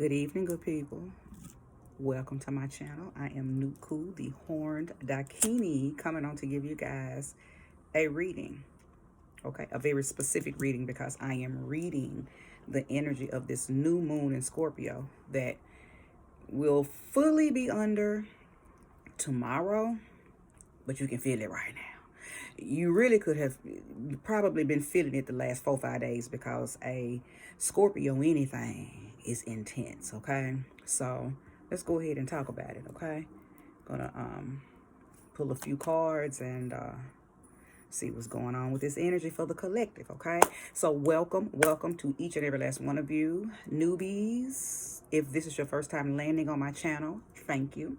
Good evening, good people. Welcome to my channel. I am Nuku, the Horned Dakini, coming on to give you guys a reading. Okay, a very specific reading because I am reading the energy of this new moon in Scorpio that will fully be under tomorrow, but you can feel it right now. You really could have probably been feeling it the last 4-5 days because a Scorpio anything is intense. Okay, so let's go ahead and talk about it. Okay, gonna pull a few cards and see what's going on with this energy for the collective. Okay, so welcome to each and every last one of you newbies. If this is your first time landing on my channel, thank you.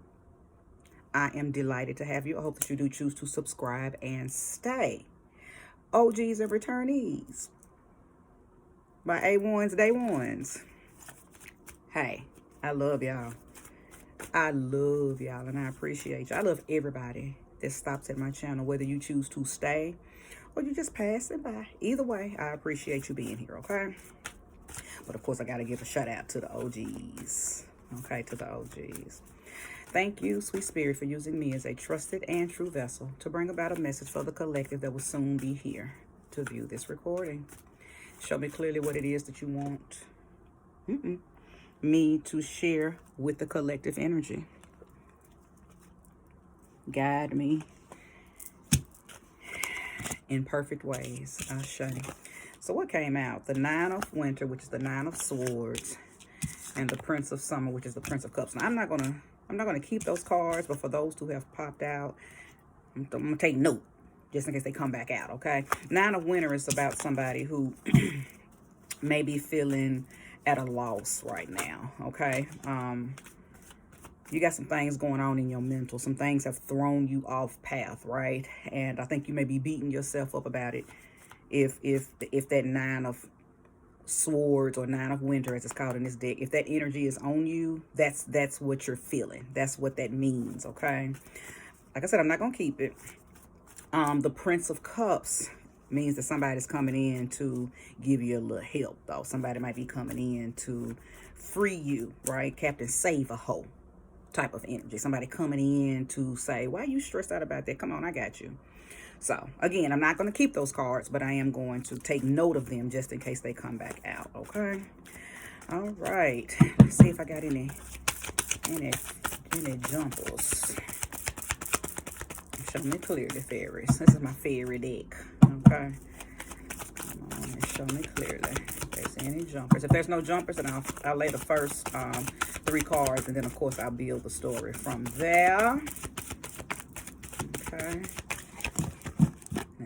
I am delighted to have you. I hope that you do choose to subscribe and stay. OGs and returnees. My A1s, day ones. Hey, I love y'all. I love y'all and I appreciate you. I love everybody that stops at my channel, whether you choose to stay or you just pass it by. Either way, I appreciate you being here, okay? But of course, I got to give a shout out to the OGs. Okay, to the OGs. Thank you, Sweet Spirit, for using me as a trusted and true vessel to bring about a message for the collective that will soon be here to view this recording. Show me clearly what it is that you want me to share with the collective energy. Guide me in perfect ways. I'll show you. So what came out? The Nine of Winter, which is the Nine of Swords, and the Prince of Summer, which is the Prince of Cups. Now, I'm not gonna keep those cards, but for those who have popped out, I'm gonna take note just in case they come back out. Okay. Nine of Winter is about somebody who may be feeling at a loss right now. Okay. You got some things going on in your mental. Some things have thrown you off path, right? And I think you may be beating yourself up about it. If that Nine of Swords or Nine of Winter, as it's called in this deck, if that energy is on you, that's what you're feeling. That's what that means. Okay. Like I said, I'm not gonna keep it. The Prince of Cups means that somebody's coming in to give you a little help, though. Somebody might be coming in to free you, right? Captain Save-A-Ho type of energy. Somebody coming in to say, why are you stressed out about that? Come on, I got you. So, again, I'm not going to keep those cards, but I am going to take note of them just in case they come back out, okay? All right. Let's see if I got any jumpers. Show me clearly, fairies. This is my fairy deck, okay? Come on and show me clearly if there's any jumpers. If there's no jumpers, then I'll lay the first 3 cards, and then, of course, I'll build the story from there. Okay.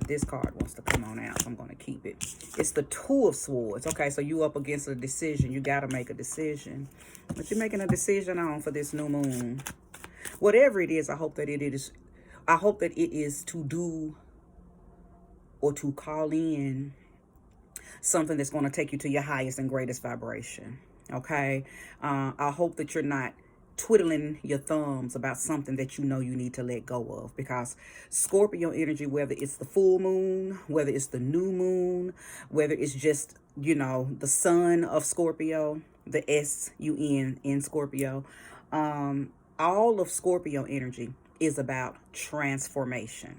This card wants to come on out, so I'm going to keep it. It's the Two of Swords. Okay, so you up against a decision. You got to make a decision. What you're making a decision on for this new moon. Whatever it is, I hope that it is to do or to call in something that's going to take you to your highest and greatest vibration. Okay? I hope that you're not twiddling your thumbs about something that you know you need to let go of, because Scorpio energy, whether it's the full moon, whether it's the new moon, whether it's just, you know, the sun of Scorpio, the SUN in Scorpio, all of Scorpio energy is about transformation.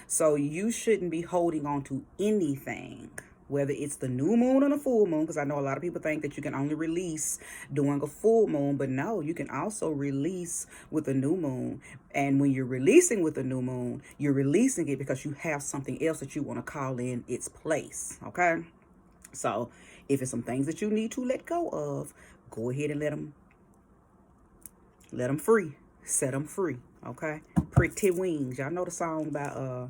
So you shouldn't be holding on to anything, whether it's the new moon or the full moon, because I know a lot of people think that you can only release during a full moon, but no, you can also release with the new moon. And when you're releasing with the new moon, you're releasing it because you have something else that you want to call in its place, okay? So if it's some things that you need to let go of, go ahead and let them free. Set them free, okay? Pretty Wings. Y'all know the song by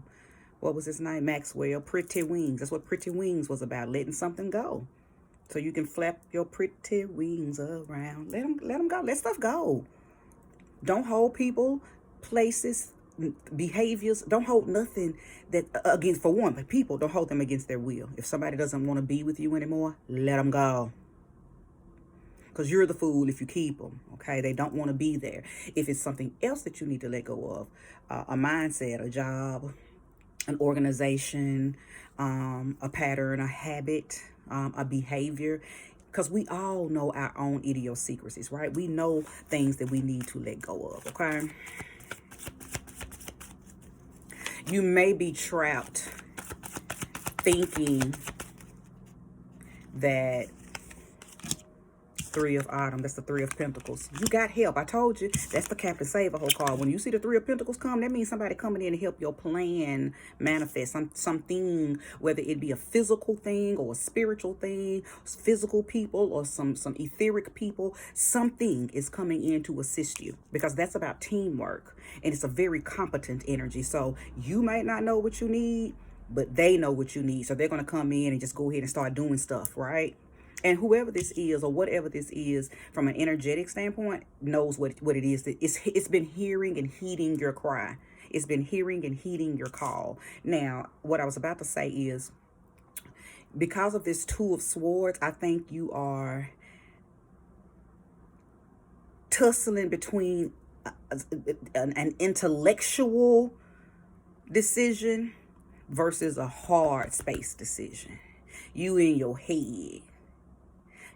what was his name? Maxwell. Pretty Wings. That's what Pretty Wings was about, letting something go. So you can flap your pretty wings around. Let them go. Let stuff go. Don't hold people, places, behaviors. Don't hold nothing that against, for one, but people, don't hold them against their will. If somebody doesn't want to be with you anymore, let them go. Because you're the fool if you keep them, okay? They don't want to be there. If it's something else that you need to let go of, a mindset, a job, an organization, a pattern, a habit, a behavior, because we all know our own idiosyncrasies, right? We know things that we need to let go of, okay? You may be trapped thinking that Three of Autumn, that's the Three of Pentacles. You got help. I told you, that's the Captain Save-A-Hole card. When you see the Three of Pentacles come, that means somebody coming in to help your plan manifest. Something, whether it be a physical thing or a spiritual thing, physical people or some etheric people, something is coming in to assist you, because that's about teamwork. And it's a very competent energy. So you might not know what you need, but they know what you need. So they're going to come in and just go ahead and start doing stuff, right? And whoever this is, or whatever this is, from an energetic standpoint, knows what it is. It's been hearing and heeding your cry. It's been hearing and heeding your call. Now, what I was about to say is, because of this Two of Swords, I think you are tussling between an intellectual decision versus a hard space decision. You in your head.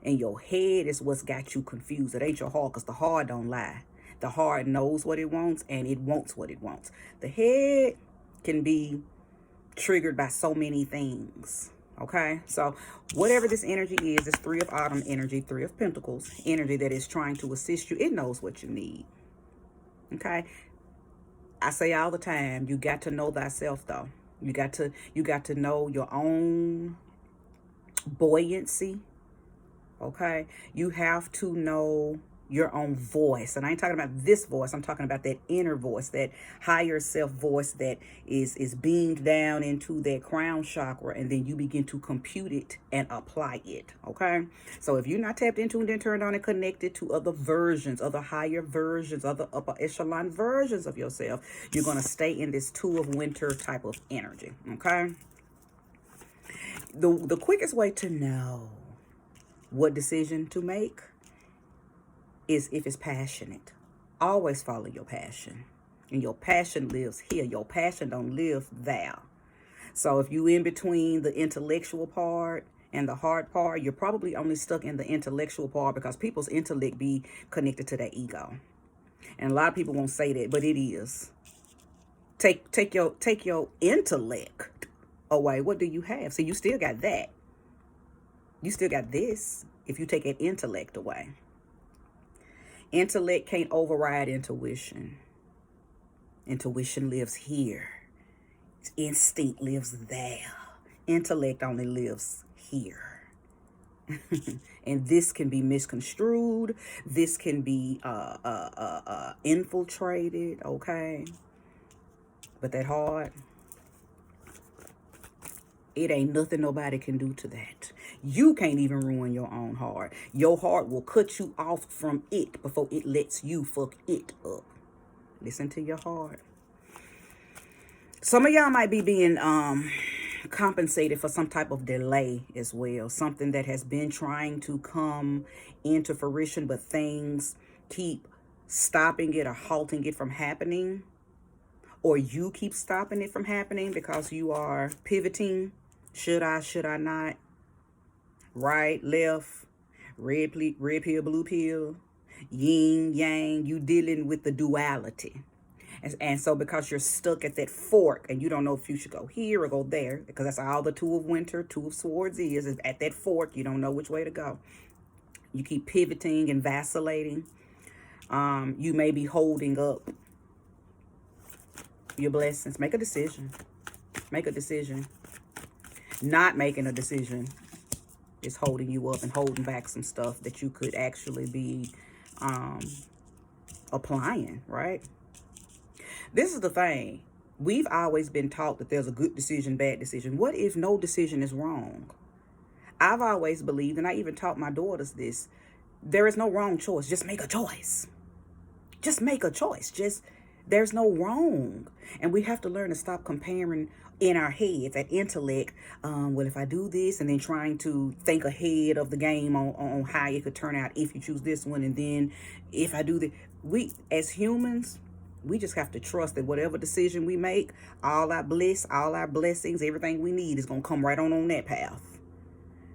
And your head is what's got you confused. It ain't your heart, because the heart don't lie. The heart knows what it wants, and it wants what it wants. The head can be triggered by so many things. Okay? So whatever this energy is, this Three of Autumn energy, Three of Pentacles energy that is trying to assist you, it knows what you need. Okay? I say all the time, you got to know thyself, though. You got to know your own buoyancy. Okay, you have to know your own voice. And I ain't talking about this voice. I'm talking about that inner voice, that higher self voice that is beamed down into that crown chakra, and then you begin to compute it and apply it. Okay, so if you're not tapped into and then turned on and connected to other versions, other higher versions, other upper echelon versions of yourself, you're going to stay in this Two of Winter type of energy. Okay, the quickest way to know what decision to make is if it's passionate. Always follow your passion. And your passion lives here. Your passion don't live there. So if you in between the intellectual part and the heart part, you're probably only stuck in the intellectual part, because people's intellect be connected to their ego. And a lot of people won't say that, but it is. Take your intellect away. What do you have? So you still got that. You still got this if you take an intellect away. Intellect can't override intuition. Intuition lives here. Instinct lives there. Intellect only lives here. And this can be misconstrued. This can be infiltrated, okay? But that heart, it ain't nothing nobody can do to that. You can't even ruin your own heart. Your heart will cut you off from it before it lets you fuck it up. Listen to your heart. Some of y'all might be being compensated for some type of delay as well. Something that has been trying to come into fruition, but things keep stopping it or halting it from happening. Or you keep stopping it from happening because you are pivoting. Should I not? Right, left, red pill, blue pill, yin, yang. You dealing with the duality. And so because you're stuck at that fork and you don't know if you should go here or go there, because that's all the Two of Winter, Two of Swords is at that fork. You don't know which way to go. You keep pivoting and vacillating. You may be holding up your blessings. Make a decision. Make a decision. Not making a decision is holding you up and holding back some stuff that you could actually be applying, right? This is the thing. We've always been taught that there's a good decision, bad decision. What if no decision is wrong? I've always believed, and I even taught my daughters this, there is no wrong choice. Just make a choice. Just make a choice. There's no wrong. And we have to learn to stop comparing in our heads, that intellect. Well, if I do this, and then trying to think ahead of the game on how it could turn out if you choose this one. And then if I do that, we as humans, we just have to trust that whatever decision we make, all our bliss, all our blessings, everything we need is going to come right on that path.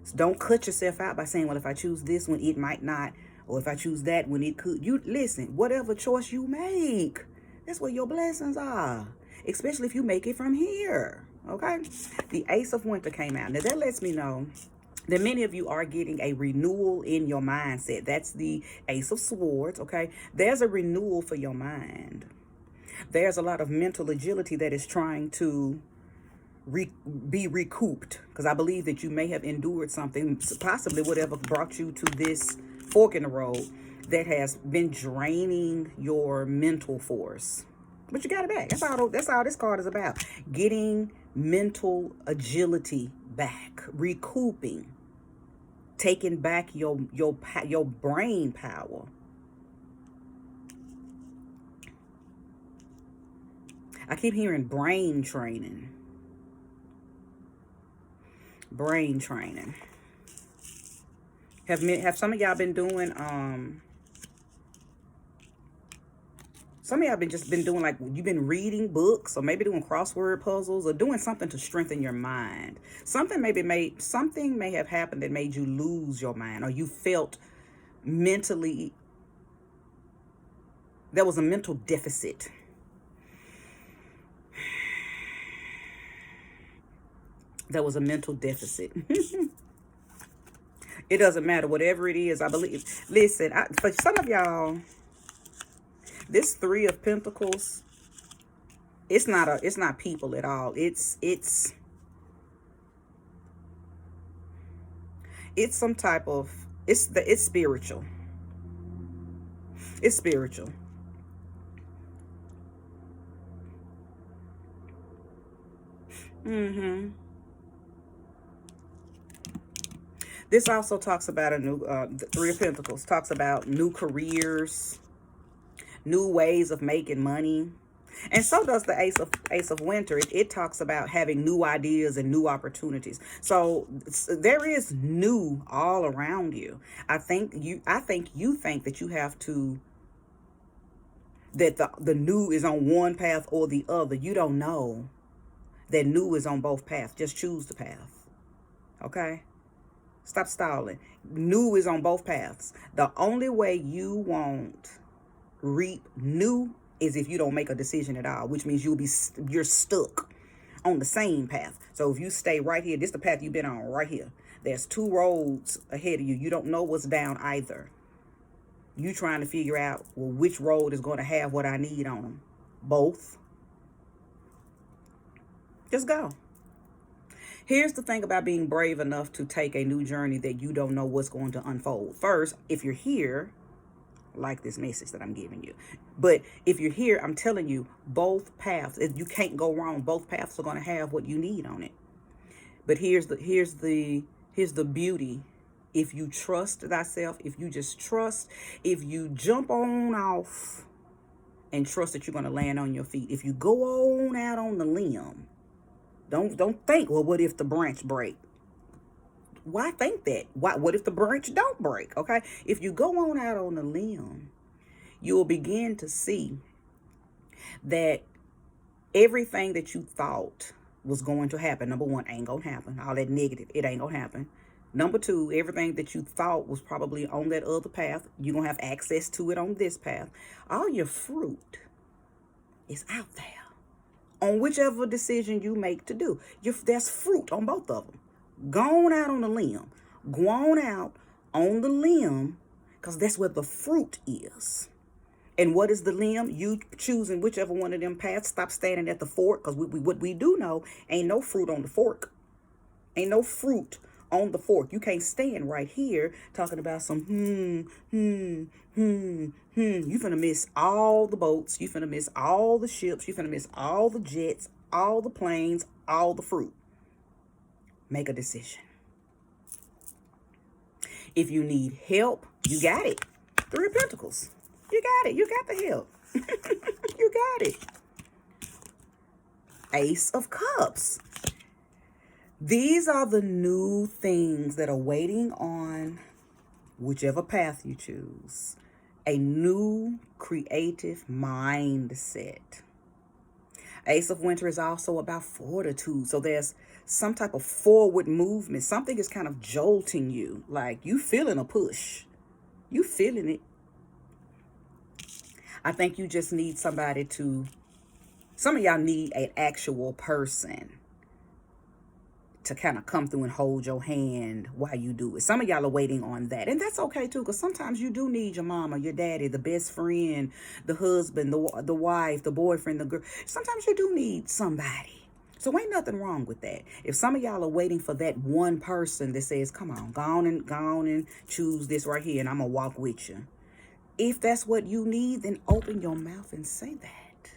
So don't cut yourself out by saying, well, if I choose this one, it might not. Or if I choose that one, it could. You listen, whatever choice you make, that's where your blessings are. Especially if you make it from here. Okay? The Ace of Winter came out. Now that lets me know that many of you are getting a renewal in your mindset. That's the Ace of Swords, okay? There's a renewal for your mind. There's a lot of mental agility that is trying to be recouped, because I believe that you may have endured something, possibly whatever brought you to this fork in the road, that has been draining your mental force. But you got it back. That's all this card is about. Getting mental agility back, recouping, taking back your brain power. I keep hearing brain training. Brain training. Have some of y'all been doing some of y'all been doing, like, you've been reading books, or maybe doing crossword puzzles, or doing something to strengthen your mind. Something may have happened that made you lose your mind, or you felt mentally, there was a mental deficit. There was a mental deficit. It doesn't matter, whatever it is, I believe. Listen, for some of y'all, this Three of Pentacles, it's not people at all. It's some type of, it's spiritual. It's spiritual. This also talks about a new, the Three of Pentacles talks about new careers, new ways of making money. And so does the Ace of Winter. It talks about having new ideas and new opportunities. So there is new all around you. I think you think that you have to, that the new is on one path or the other. You don't know that new is on both paths. Just choose the path. Okay? Stop stalling. New is on both paths. The only way you won't reap new is if you don't make a decision at all, which means you're stuck on the same path. So if you stay right here, this is the path you've been on right here. There's two roads ahead of you. You don't know what's down either. You trying to figure out, well, which road is going to have what I need on them. Both. Just go. Here's the thing about being brave enough to take a new journey that you don't know what's going to unfold. First, if you're here, like this message that I'm giving you. But if you're here, I'm telling you, both paths, you can't go wrong. Both paths are going to have what you need on it. But here's the beauty. If you trust thyself, if you just trust, if you jump on off and trust that you're going to land on your feet, if you go on out on the limb, don't think, well, what if the branch break? Why think that? What if the branch don't break? Okay, if you go on out on the limb, you will begin to see that everything that you thought was going to happen, number one, ain't gonna happen. All that negative, it ain't gonna happen. Number two, everything that you thought was probably on that other path, you're gonna have access to it on this path. All your fruit is out there on whichever decision you make to do. There's fruit on both of them. Go on out on the limb. Go on out on the limb, because that's where the fruit is. And what is the limb? You choosing whichever one of them paths. Stop standing at the fork, because what we do know, ain't no fruit on the fork. Ain't no fruit on the fork. You can't stand right here talking about some You finna miss all the boats. You finna miss all the ships. You finna miss all the jets, all the planes, all the fruit. Make a decision. If you need help, you got it. Three of Pentacles. You got it. You got the help. You got it. Ace of Cups. These are the new things that are waiting on whichever path you choose. A new creative mindset. Ace of Winter is also about fortitude. So there's some type of forward movement. Something is kind of jolting you. Like you feeling a push. You feeling it. I think you just need somebody to, some of y'all need an actual person to kind of come through and hold your hand while you do it. Some of y'all are waiting on that. And that's okay too, because sometimes you do need your mama, your daddy, the best friend, the husband, the wife, the boyfriend, the girl. Sometimes you do need somebody. So ain't nothing wrong with that. If some of y'all are waiting for that one person that says, come on, go on and choose this right here and I'm going to walk with you. If that's what you need, then open your mouth and say that.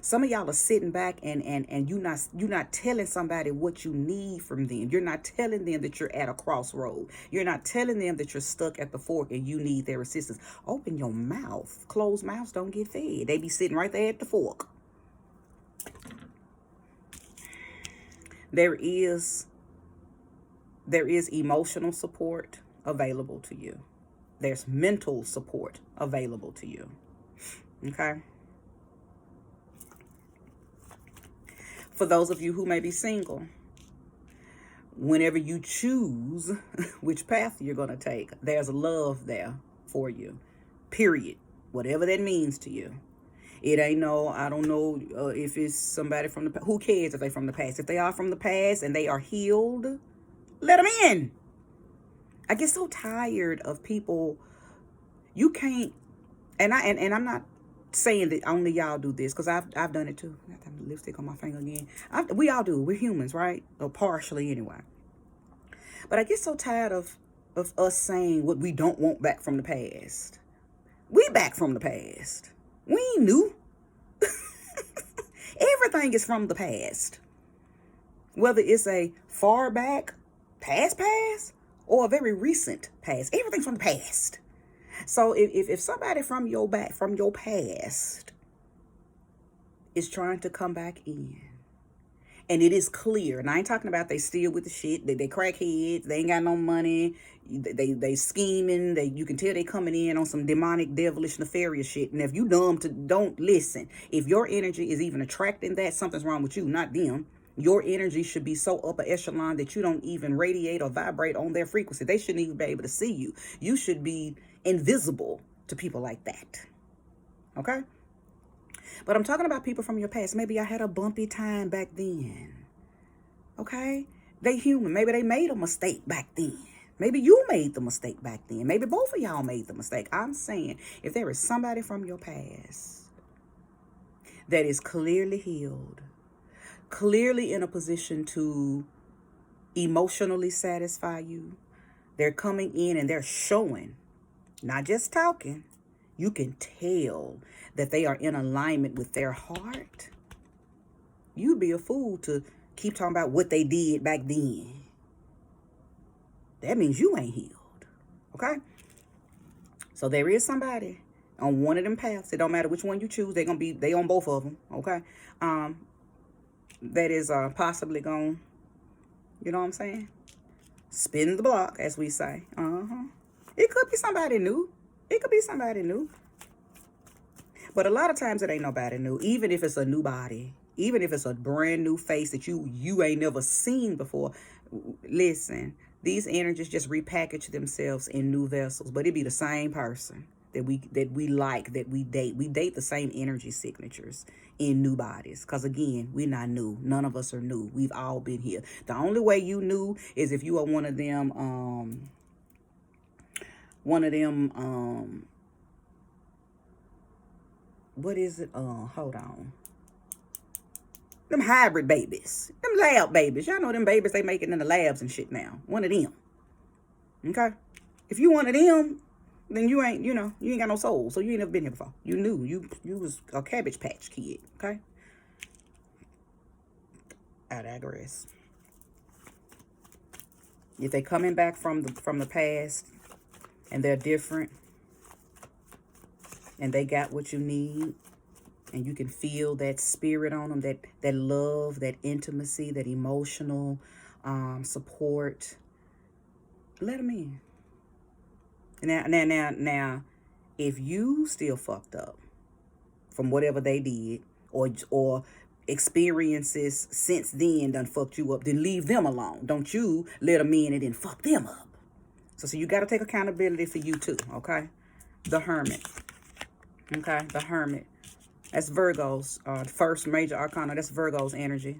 Some of y'all are sitting back and you're not telling somebody what you need from them. You're not telling them that you're at a crossroad. You're not telling them that you're stuck at the fork and you need their assistance. Open your mouth. Closed mouths don't get fed. They be sitting right there at the fork. There is emotional support available to you. There's mental support available to you. Okay? For those of you who may be single, whenever you choose which path you're going to take, there's love there for you. Period. Whatever that means to you. It ain't no, I don't know if it's somebody from the past. Who cares if they're from the past? If they are from the past and they are healed, let them in. I get so tired of people. You can't, and I'm not saying that only y'all do this, because I've done it too. I got the lipstick on my finger again. We all do. We're humans, right? Or partially anyway. But I get so tired of us saying what we don't want back from the past. We back from the past. We ain't new. Everything is from the past. Whether it's a far back, past, or a very recent past. Everything's from the past. So if somebody from your past is trying to come back in, and it is clear, and I ain't talking about they still with the shit, they crackheads, they ain't got no money, they scheming, you can tell they coming in on some demonic, devilish, nefarious shit. And if you don't listen. If your energy is even attracting that, something's wrong with you, not them. Your energy should be so upper echelon that you don't even radiate or vibrate on their frequency. They shouldn't even be able to see you. You should be invisible to people like that. Okay? But I'm talking about people from your past. Maybe I had a bumpy time back then. Okay? They human. Maybe they made a mistake back then. Maybe you made the mistake back then. Maybe both of y'all made the mistake. I'm saying, if there is somebody from your past that is clearly healed, clearly in a position to emotionally satisfy you, they're coming in and they're showing, not just talking, you can tell that they are in alignment with their heart. You'd be a fool to keep talking about what they did back then. That means you ain't healed. Okay? So there is somebody on one of them paths. It don't matter which one you choose. They on both of them. Okay? That is possibly going, you know what I'm saying? Spin the block, as we say. It could be somebody new. It could be somebody new. But a lot of times it ain't nobody new. Even if it's a new body. Even if it's a brand new face that you ain't never seen before. Listen, these energies just repackage themselves in new vessels. But it be the same person that we like, that we date. We date the same energy signatures in new bodies. Because again, we're not new. None of us are new. We've all been here. The only way you new is if you are one of them what is it? Hold on. Them hybrid babies. Them lab babies. Y'all know them babies they making in the labs and shit now. One of them. Okay? If you one of them, then you ain't got no soul. So you ain't never been here before. You knew. You was a Cabbage Patch kid. Okay? I digress. If they coming back from the past and they're different and they got what you need, and you can feel that spirit on them, that love, that intimacy, that emotional support, let them in. Now, if you still fucked up from whatever they did, or experiences since then done fucked you up, then leave them alone. Don't you let them in and then fuck them up. So you got to take accountability for you too, okay? The Hermit. Okay, the Hermit. That's Virgo's first major arcana. That's Virgo's energy.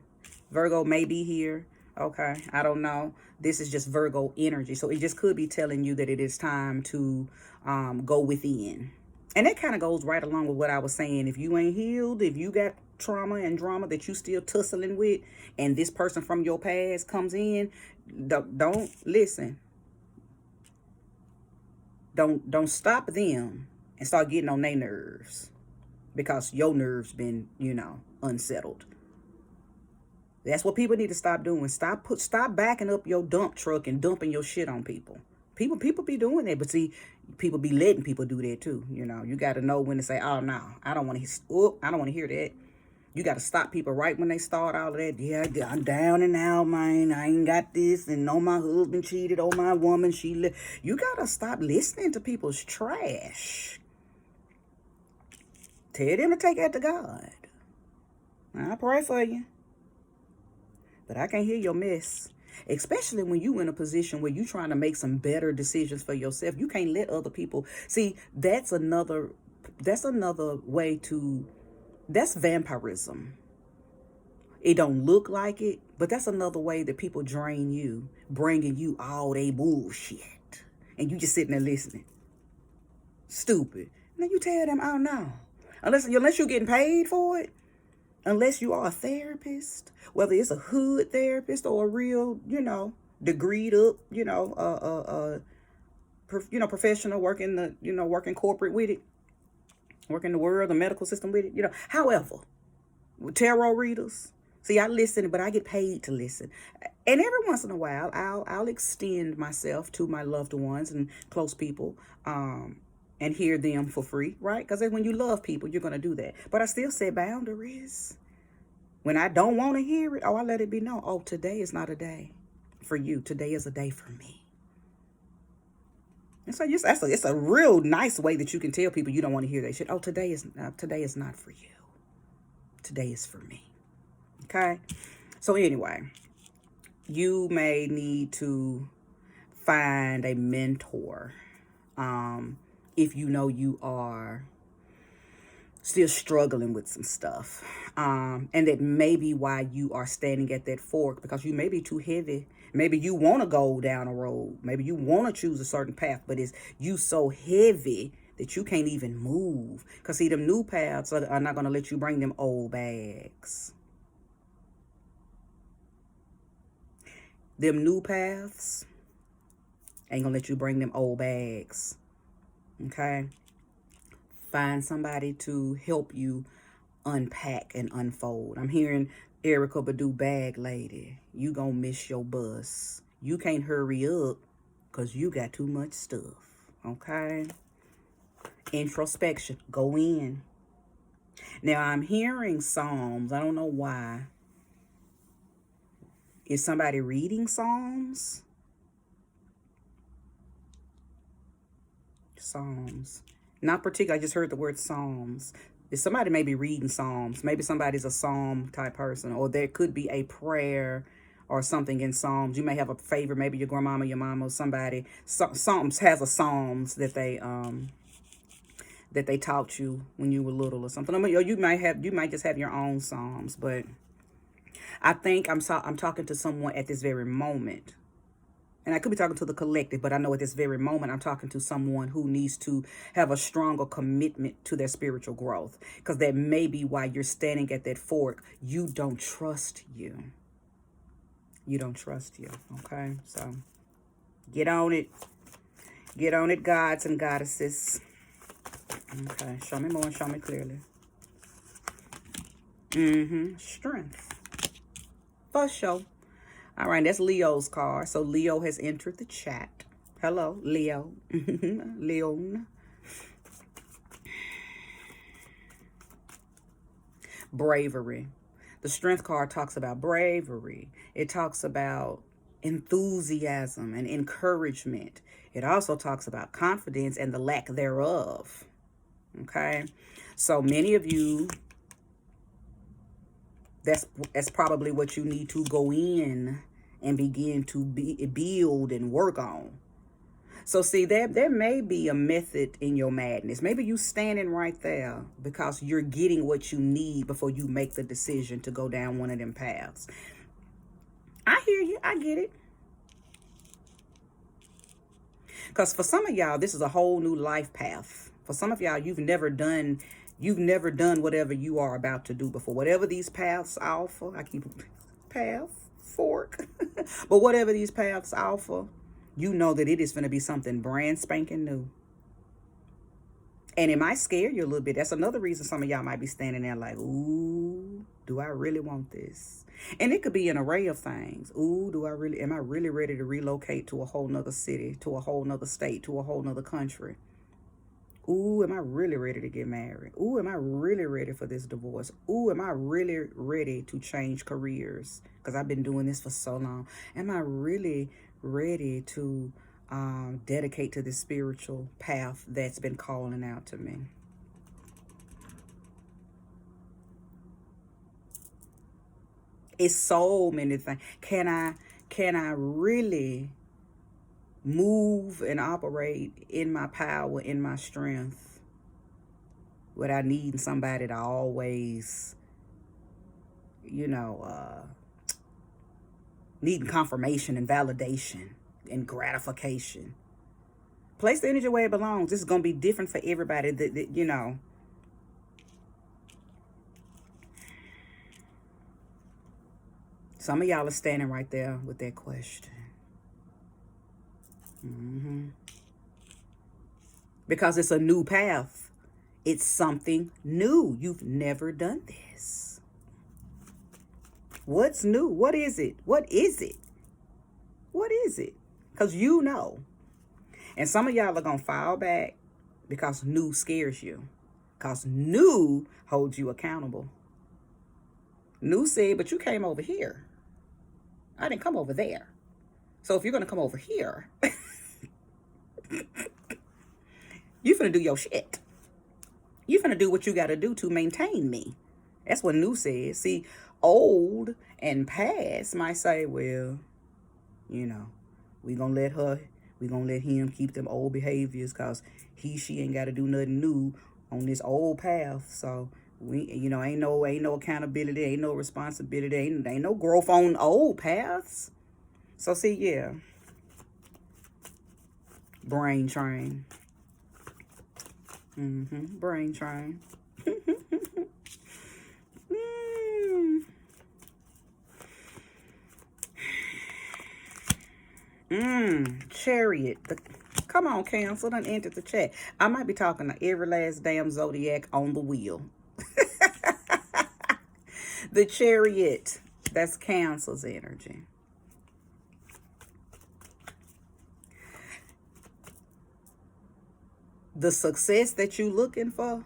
Virgo may be here. Okay, I don't know. This is just Virgo energy. So it just could be telling you that it is time to go within. And that kind of goes right along with what I was saying. If you ain't healed, if you got trauma and drama that you still tussling with, and this person from your past comes in, don't listen. Don't stop them and start getting on their nerves, because your nerves been, unsettled. That's what people need to stop doing. Stop backing up your dump truck and dumping your shit on people. People be doing that, but see, people be letting people do that too. You got to know when to say, "Oh no, I don't want to hear that." You got to stop people right when they start all of that. Yeah, I'm down and out, man. I ain't got this, and no, my husband cheated on my woman. You got to stop listening to people's trash. Tell them to take that to God. I pray for you. But I can't hear your mess. Especially when you in a position where you trying to make some better decisions for yourself. You can't let other people. See, that's another way to, that's vampirism. It don't look like it, but that's another way that people drain you, bringing you all they bullshit. And you just sitting there listening. Stupid. Now you tell them, "Oh no." Unless you're getting paid for it. Unless you are a therapist, whether it's a hood therapist or a real, degreed up, professional working corporate with it, working the world, the medical system with it, However, tarot readers, see, I listen, but I get paid to listen. And every once in a while, I'll extend myself to my loved ones and close people, and hear them for free, right? Because when you love people, you're going to do that. But I still set boundaries. When I don't want to hear it, I let it be known. Oh, today is not a day for you. Today is a day for me. And so it's a real nice way that you can tell people you don't want to hear that shit. Oh, today is not for you. Today is for me. Okay? So anyway, you may need to find a mentor. If you know you are still struggling with some stuff. And that may be why you are standing at that fork, because you may be too heavy. Maybe you want to go down a road. Maybe you want to choose a certain path, but it's you so heavy that you can't even move. Because see, them new paths are not going to let you bring them old bags. Them new paths ain't going to let you bring them old bags. Okay? Find somebody to help you unpack and unfold. I'm hearing Erykah Badu, bag lady. You gonna miss your bus. You can't hurry up because you got too much stuff. Okay? Introspection. Go in. Now I'm hearing Psalms. I don't know why. Is somebody reading Psalms? Psalms. Not particular. I just heard the word Psalms. If somebody may be reading Psalms, maybe somebody's a Psalm type person, or there could be a prayer or something in Psalms. You may have a favorite, maybe your grandmama, your mama, somebody. Psalms has a Psalms that they taught you when you were little or something. I mean, you might just have your own Psalms, but I think I'm talking to someone at this very moment. And I could be talking to the collective, but I know at this very moment I'm talking to someone who needs to have a stronger commitment to their spiritual growth. Because that may be why you're standing at that fork. You don't trust you. You don't trust you. Okay? So get on it. Get on it, gods and goddesses. Okay. Show me more and show me clearly. Strength. For sure. All right, that's Leo's card. So Leo has entered the chat. Hello, Leo. Leon. Bravery. The Strength card talks about bravery. It talks about enthusiasm and encouragement. It also talks about confidence and the lack thereof. Okay? So many of you That's probably what you need to go in and begin to build and work on. So see, there may be a method in your madness. Maybe you standing right there because you're getting what you need before you make the decision to go down one of them paths. I hear you. I get it. Because for some of y'all, this is a whole new life path. For some of y'all, you've never done whatever you are about to do before. Whatever these paths offer, I keep path, fork. But whatever these paths offer, you know that it is going to be something brand spanking new. And it might scare you a little bit. That's another reason some of y'all might be standing there like, ooh, do I really want this? And it could be an array of things. Ooh, am I really ready to relocate to a whole nother city, to a whole nother state, to a whole nother country? Ooh, am I really ready to get married? Ooh, am I really ready for this divorce? Ooh, am I really ready to change careers? Because I've been doing this for so long. Am I really ready to dedicate to this spiritual path that's been calling out to me? It's so many things. Can I really move and operate in my power, in my strength, without needing somebody to always, needing confirmation and validation and gratification? Place the energy where it belongs. This is going to be different for everybody. Some of y'all are standing right there with that question. Because it's a new path. It's something new. You've never done this. What's new? What is it? What is it? What is it? Because you know. And some of y'all are going to fall back because new scares you. Because new holds you accountable. New said, but you came over here. I didn't come over there. So if you're going to come over here, you're finna do your shit. You're finna do what you got to do to maintain me. That's what new says. See, old and past might say, well, we gonna let him keep them old behaviors because she ain't got to do nothing new on this old path. So we, ain't no accountability, ain't no responsibility, ain't no growth on old paths. So see, yeah, brain train. Brain train. Chariot. Come on, Cancer. Done entered the chat. I might be talking to every last damn zodiac on the wheel. The Chariot. That's Cancer's energy. The success that you're looking for,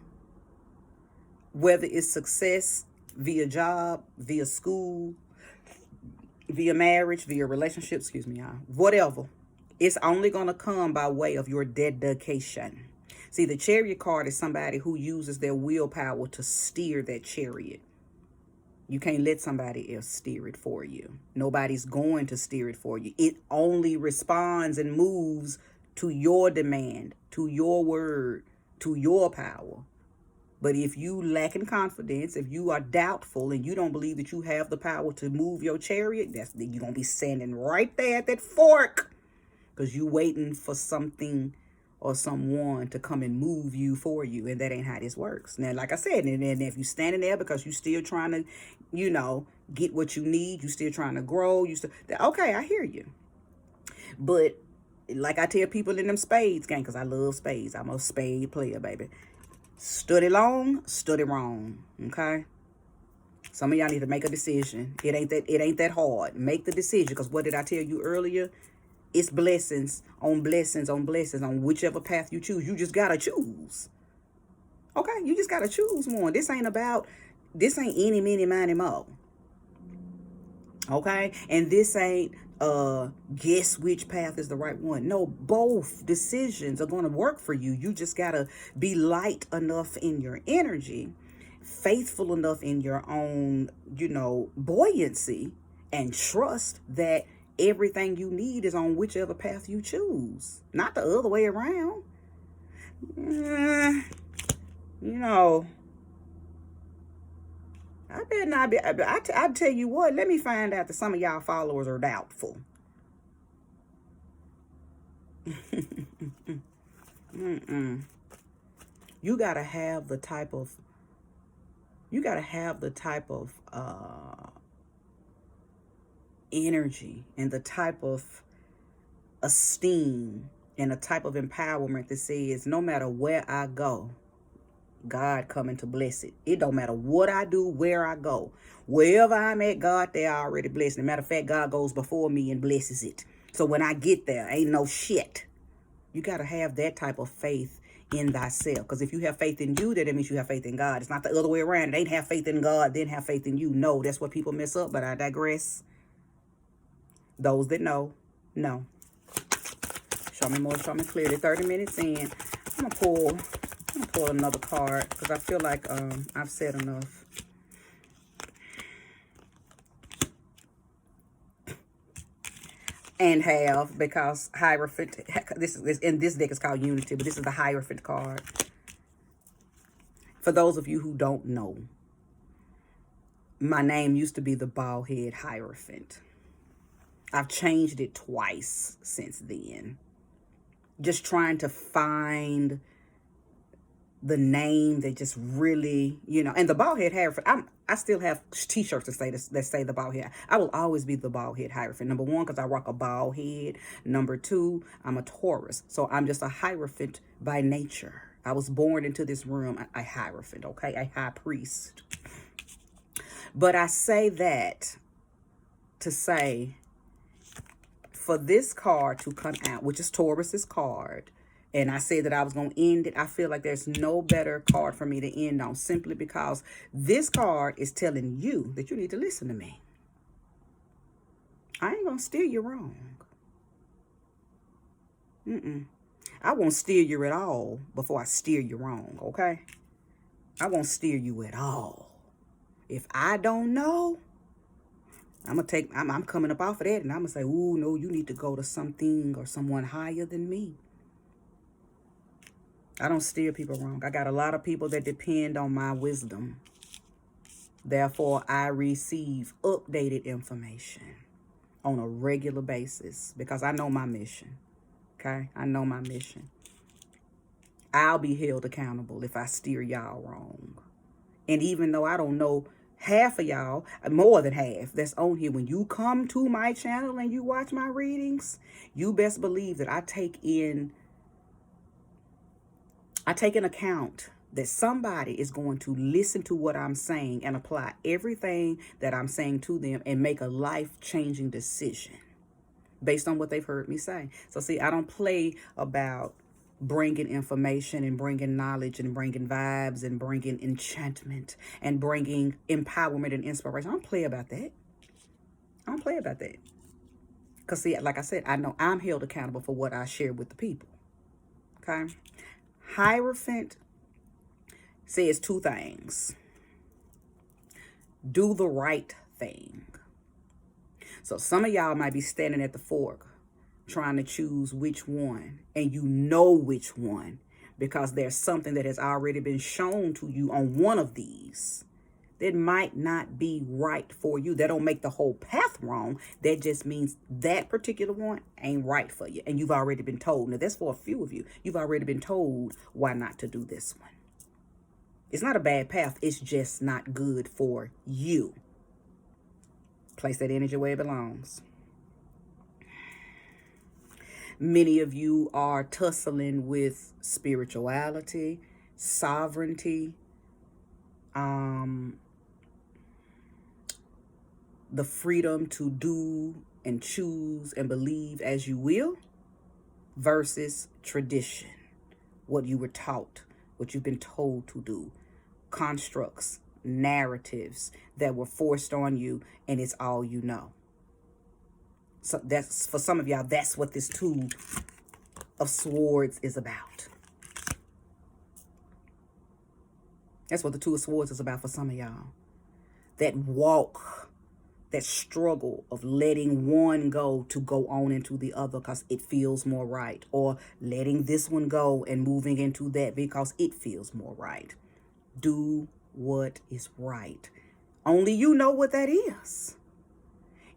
whether it's success via job, via school, via marriage, via relationship, whatever, it's only going to come by way of your dedication. See, the Chariot card is somebody who uses their willpower to steer that chariot. You can't let somebody else steer it for you. Nobody's going to steer it for you. It only responds and moves to your demand, to your word, to your power. But if you lack in confidence, if you are doubtful and you don't believe that you have the power to move your chariot, you're going to be standing right there at that fork because you're waiting for something or someone to come and move you for you. And that ain't how this works. Now, like I said, and if you're standing there because you're still trying to, get what you need, you're still trying to grow, okay, I hear you. But like I tell people in them spades game, because I love spades. I'm a spade player, baby. Study long, study wrong. Okay? Some of y'all need to make a decision. It ain't that hard. Make the decision. Because what did I tell you earlier? It's blessings on blessings on blessings on whichever path you choose. You just gotta choose. Okay? You just gotta choose one. This ain't any, many, miny, mo. Okay? And this ain't guess which path is the right one. No, both decisions are going to work for you. You just got to be light enough in your energy faithful enough in your own, buoyancy and trust that everything you need is on whichever path you choose, not the other way around. You know, I better not be. I tell you what, let me find out that some of y'all followers are doubtful. You gotta have the type of energy and the type of esteem and a type of empowerment that says no matter where I go, God coming to bless it. It don't matter what I do, where I go. Wherever I'm at, God there already blessed. As a matter of fact, God goes before me and blesses it. So when I get there, ain't no shit. You got to have that type of faith in thyself. Because if you have faith in you, that means you have faith in God. It's not the other way around. It ain't have faith in God, then have faith in you. No, that's what people mess up, but I digress. Those that know. Show me more, show me clearly. 30 minutes in. I'm going to pull another card because I feel like I've said enough. And have, because Hierophant, this deck is called Unity, but this is the Hierophant card. For those of you who don't know, my name used to be the Baldhead Hierophant. I've changed it twice since then. Just trying to find the name that just really, and the Baldhead Hierophant, I still have t-shirts that say the bald head. I will always be the Baldhead Hierophant. Number one, because I rock a bald head. Number two, I'm a Taurus. So I'm just a Hierophant by nature. I was born into this room a Hierophant, okay? A high priest. But I say that to say, for this card to come out, which is Taurus's card, and I said that I was going to end it, I feel like there's no better card for me to end on, simply because this card is telling you that you need to listen to me. I ain't going to steer you wrong. I won't steer you at all before I steer you wrong, okay? I won't steer you at all. If I don't know, I'm coming up off of that, and I'm going to say, ooh, no, you need to go to something or someone higher than me. I don't steer people wrong. I got a lot of people that depend on my wisdom. Therefore, I receive updated information on a regular basis because I know my mission. Okay? I know my mission. I'll be held accountable if I steer y'all wrong. And even though I don't know half of y'all, more than half that's on here, when you come to my channel and you watch my readings, you best believe that I take in account that somebody is going to listen to what I'm saying and apply everything that I'm saying to them and make a life-changing decision based on what they've heard me say. So see, I don't play about bringing information and bringing knowledge and bringing vibes and bringing enchantment and bringing empowerment and inspiration. I don't play about that. I don't play about that. Because see, like I said, I know I'm held accountable for what I share with the people. Okay? Hierophant says two things. Do the right thing. So some of y'all might be standing at the fork trying to choose which one, and you know which one because there's something that has already been shown to you on one of these that might not be right for you. That don't make the whole path wrong. That just means that particular one ain't right for you. And you've already been told. Now, that's for a few of you. You've already been told why not to do this one. It's not a bad path. It's just not good for you. Place that energy where it belongs. Many of you are tussling with spirituality, sovereignty, the freedom to do and choose and believe as you will versus tradition, what you were taught, what you've been told to do, constructs, narratives that were forced on you, and it's all you know. So that's, for some of y'all, that's what this Two of Swords is about. That's what the Two of Swords is about for some of y'all. That walk, that struggle of letting one go to go on into the other because it feels more right, or letting this one go and moving into that because it feels more right. Do what is right. Only you know what that is.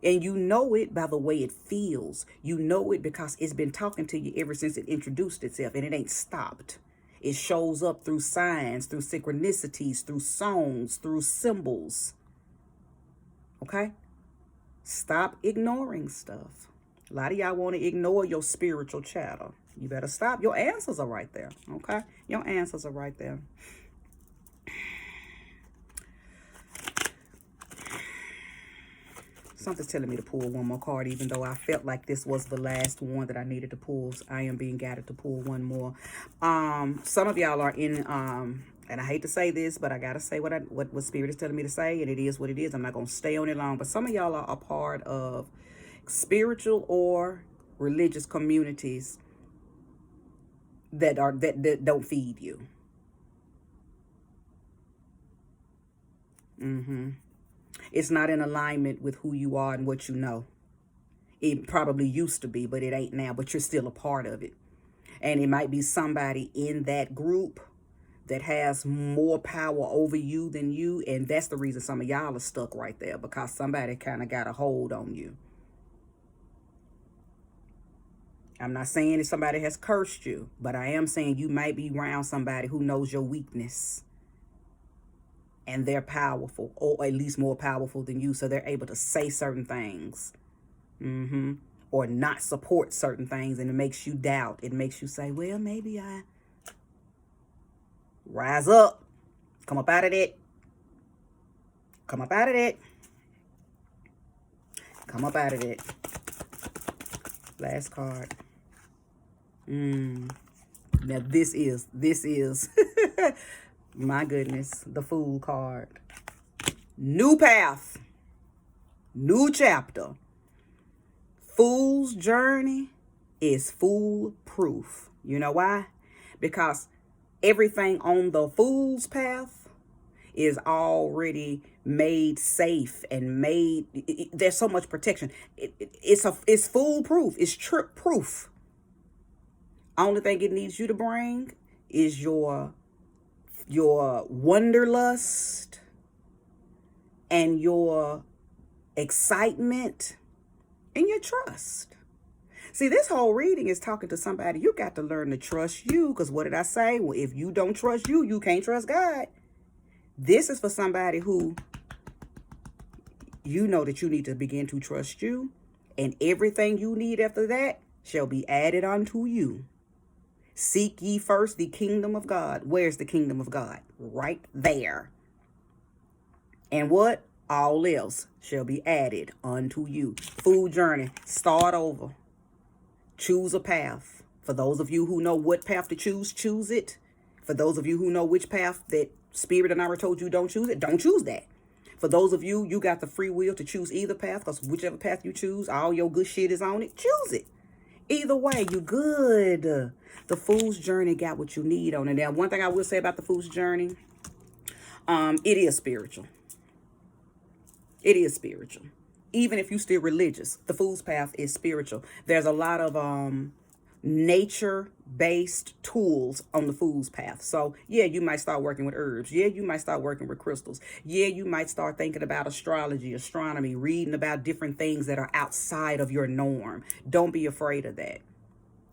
And you know it by the way it feels. You know it because it's been talking to you ever since it introduced itself, and it ain't stopped. It shows up through signs, through synchronicities, through songs, through symbols. Okay? Stop ignoring stuff. A lot of y'all want to ignore your spiritual chatter. You better stop. Your answers are right there. Okay? Your answers are right there. Something's telling me to pull one more card, even though I felt like this was the last one that I needed to pull. I am being guided to pull one more. Some of y'all are in, and I hate to say this, but I got to say what Spirit is telling me to say, and it is what it is. I'm not going to stay on it long, but some of y'all are a part of spiritual or religious communities that don't feed you. It's not in alignment with who you are and what you know. It probably used to be, but it ain't now, but you're still a part of it. And it might be somebody in that group that has more power over you than you. And that's the reason some of y'all are stuck right there, because somebody kind of got a hold on you. I'm not saying that somebody has cursed you, but I am saying you might be around somebody who knows your weakness. And they're powerful, or at least more powerful than you. So they're able to say certain things. Or not support certain things. And it makes you doubt. It makes you say, well, maybe I... Rise up. Come up out of it. Come up out of it. Come up out of it. Last card. Now this is... My goodness, the Fool card. New path. New chapter. Fool's journey is foolproof. You know why? Because everything on the fool's path is already made safe and made... there's so much protection. It's foolproof. It's trip proof. Only thing it needs you to bring is your wanderlust and your excitement and your trust. See, this whole reading is talking to somebody. You got to learn to trust you, because what did I say? Well, if you don't trust you, you can't trust God. This is for somebody who you know that you need to begin to trust you, and everything you need after that shall be added unto you. Seek ye first the kingdom of God. Where's the kingdom of God? Right there. And what? All else shall be added unto you. Fool journey. Start over. Choose a path. For those of you who know what path to choose, choose it. For those of you who know which path that Spirit and I told you don't choose it, don't choose that. For those of you, you got the free will to choose either path, because whichever path you choose, all your good shit is on it. Choose it. Either way, you good. The Fool's Journey got what you need on it. Now, one thing I will say about the Fool's Journey, it is spiritual. It is spiritual. Even if you're still religious, the Fool's Path is spiritual. There's a lot of nature-based tools on the Fool's Path. So, yeah, you might start working with herbs. Yeah, you might start working with crystals. Yeah, you might start thinking about astrology, astronomy, reading about different things that are outside of your norm. Don't be afraid of that.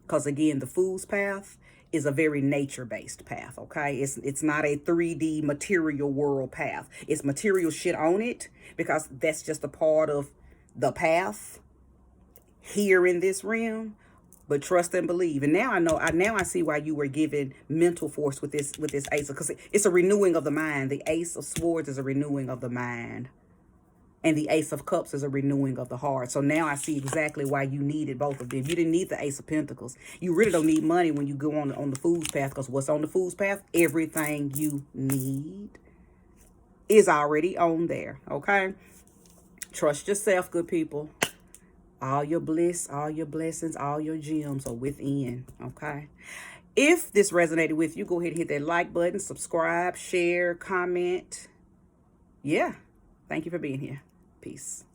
Because, again, the Fool's Path is a very nature-based path, okay? It's not a 3D material world path. It's material shit on it, because that's just a part of the path here in this realm. But trust and believe. And now I see why you were given mental force with this ace, because it's a renewing of the mind. The Ace of Swords is a renewing of the mind. And the Ace of Cups is a renewing of the heart. So now I see exactly why you needed both of them. You didn't need the Ace of Pentacles. You really don't need money when you go on the Fool's Path, because what's on the Fool's Path? Everything you need is already on there, okay? Trust yourself, good people. All your bliss, all your blessings, all your gems are within, okay? If this resonated with you, go ahead and hit that like button, subscribe, share, comment. Yeah. Thank you for being here. Peace.